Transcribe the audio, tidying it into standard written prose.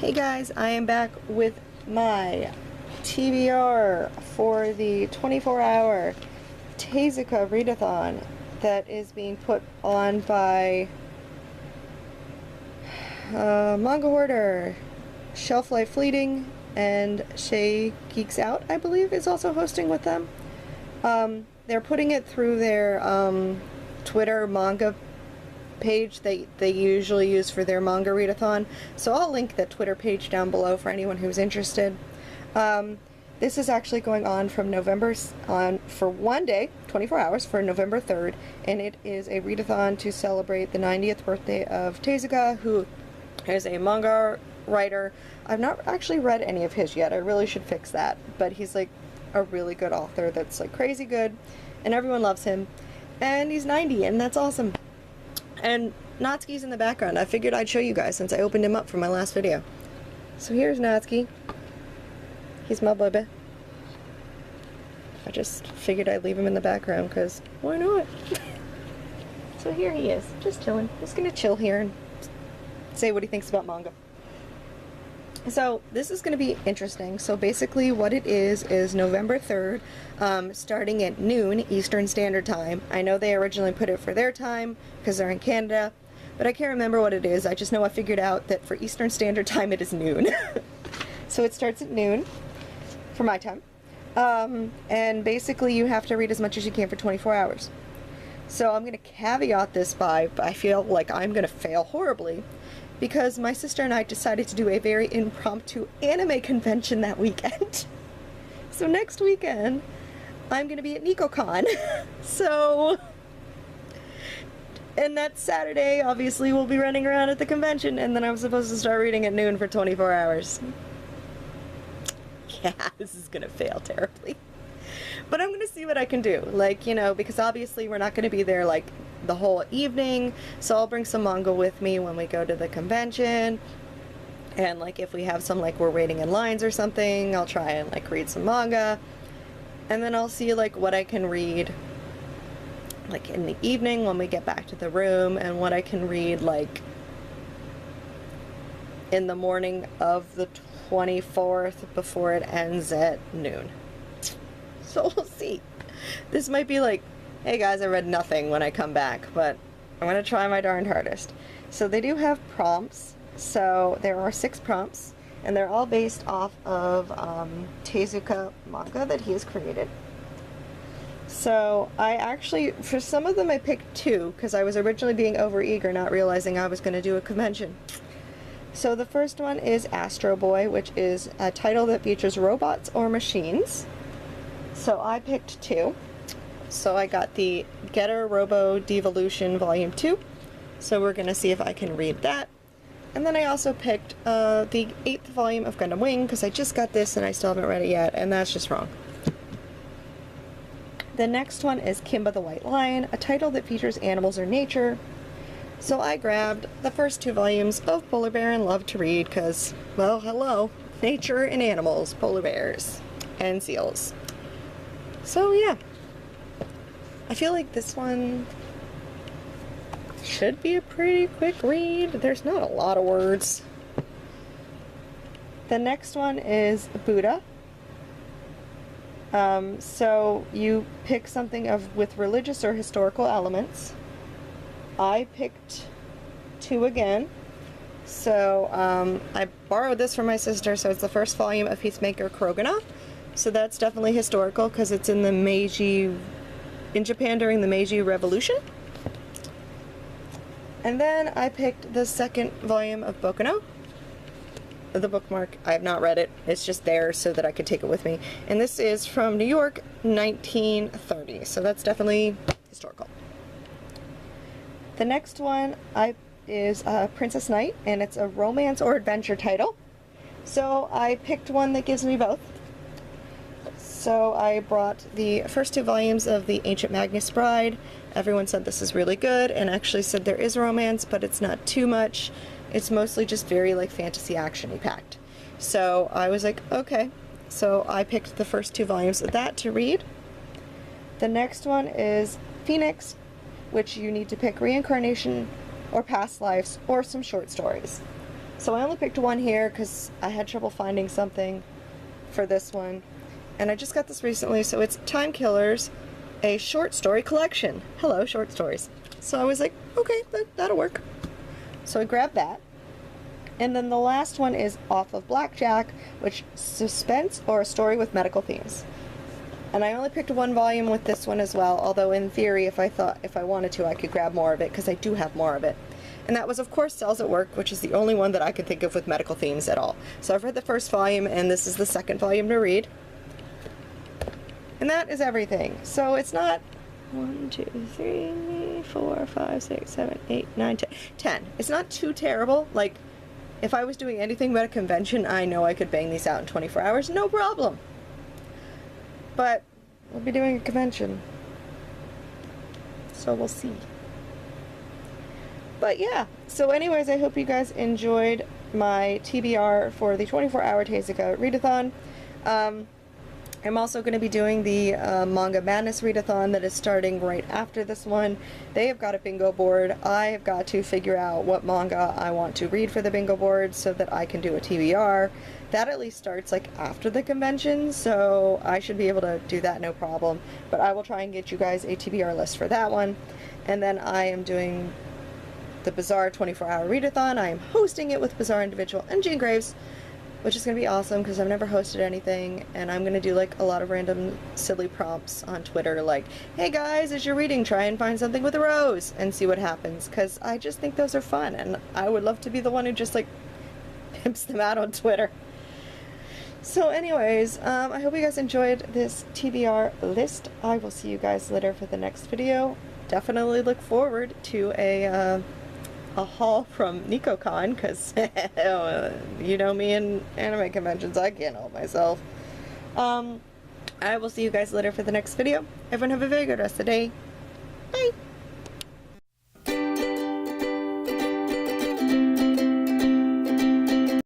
Hey guys, I am back with my TBR for the 24-hour Tezuka Readathon that is being put on by Manga Hoarder, Shelf Life Fleeting, and Shay Geeks Out, I believe, is also hosting with them. They're putting it through their Twitter manga page they usually use for their manga readathon, so I'll link the Twitter page down below for anyone who's interested. This is actually going on from for one day, 24 hours, for November 3rd, and it is a readathon to celebrate the 90th birthday of Tezuka, who is a manga writer. I've not actually read any of his yet. I really should fix that, but he's like a really good author that's like crazy good, and everyone loves him, and he's 90, and that's awesome. And Natsuki's in the background. I figured I'd show you guys since I opened him up for my last video. So here's Natsuki. He's my baby. I just figured I'd leave him in the background because why not? So here he is, just chilling. Just gonna chill here and say what he thinks about manga. So this is going to be interesting. So basically what it is November 3rd, starting at noon Eastern Standard Time. I know they originally put it for their time because they're in Canada, but I can't remember what it is. I just know I figured out that for Eastern Standard Time it is noon. So it starts at noon for my time. And basically you have to read as much as you can for 24 hours. So I'm going to caveat this by, I feel like I'm going to fail horribly, because my sister and I decided to do a very impromptu anime convention that weekend. So next weekend, I'm going to be at NicoCon. So, and that Saturday, obviously, we'll be running around at the convention, and then I'm supposed to start reading at noon for 24 hours. Yeah, this is going to fail terribly. But I'm going to see what I can do. Like, you know, because obviously we're not going to be there, like, the whole evening, so I'll bring some manga with me when we go to the convention, and like if we have some, like we're waiting in lines or something, I'll try and like read some manga, and then I'll see like what I can read like in the evening when we get back to the room, and what I can read like in the morning of the 24th before it ends at noon. So we'll see. This might be like, hey guys, I read nothing when I come back, but I'm going to try my darn hardest. So they do have prompts. So there are 6 prompts, and they're all based off of Tezuka manga that he has created. So I actually, for some of them I picked 2, because I was originally being overeager, not realizing I was going to do a convention. So the first one is Astro Boy, which is a title that features robots or machines. So I picked 2. So I got the Getter Robo Devolution Volume 2, so we're going to see if I can read that. And then I also picked the 8th volume of Gundam Wing, because I just got this and I still haven't read it yet, and that's just wrong. The next one is Kimba the White Lion, a title that features animals or nature. So I grabbed the first 2 volumes of Polar Bear and Love to Read, because, well, hello, nature and animals, polar bears, and seals. So yeah. I feel like this one should be a pretty quick read. There's not a lot of words. The next one is Buddha. So you pick something with religious or historical elements. I picked 2 again. So I borrowed this from my sister, so it's the first volume of Peacemaker Kurogana. So that's definitely historical because it's in the Meiji, in Japan during the Meiji Revolution. And then I picked the 2nd volume of Bokuno. The bookmark, I have not read it. It's just there so that I could take it with me. And this is from New York, 1930. So that's definitely historical. The next one is Princess Knight, and it's a romance or adventure title. So I picked one that gives me both. So I brought the first 2 volumes of The Ancient Magus Bride. Everyone said this is really good, and actually said there is romance, but it's not too much. It's mostly just very like fantasy action-y packed. So I was like, okay. So I picked the first 2 volumes of that to read. The next one is Phoenix, which you need to pick reincarnation or past lives or some short stories. So I only picked one here because I had trouble finding something for this one. And I just got this recently, so it's Time Killers, a short story collection. Hello, short stories. So I was like, okay, that'll work. So I grabbed that. And then the last one is Off of Blackjack, which suspense or a story with medical themes. And I only picked one volume with this one as well, although in theory, if I wanted to, I could grab more of it, because I do have more of it. And that was, of course, Cells at Work, which is the only one that I could think of with medical themes at all. So I've read the first volume, and this is the second volume to read. And that is everything. So it's not 1, 2, 3, 4, 5, 6, 7, 8, 9, 10. 10. It's not too terrible. Like, if I was doing anything but a convention, I know I could bang these out in 24 hours, no problem. But we'll be doing a convention, so we'll see. But yeah, so anyways, I hope you guys enjoyed my TBR for the 24-hour Tezuka readathon. I'm also going to be doing the Manga Madness readathon that is starting right after this one. They have got a bingo board. I have got to figure out what manga I want to read for the bingo board so that I can do a TBR. That at least starts like after the convention, so I should be able to do that no problem. But I will try and get you guys a TBR list for that one. And then I am doing the Bizarre 24-hour readathon. I am hosting it with Bizarre Individual and Jean Graves, which is going to be awesome because I've never hosted anything, and I'm going to do like a lot of random silly prompts on Twitter like, hey guys, as you're reading, try and find something with a rose, and see what happens, because I just think those are fun, and I would love to be the one who just like pimps them out on Twitter. So anyways, I hope you guys enjoyed this TBR list. I will see you guys later for the next video. Definitely look forward to a haul from NicoCon, because you know me and anime conventions, I can't help myself. I will see you guys later for the next video. Everyone have a very good rest of the day. Bye!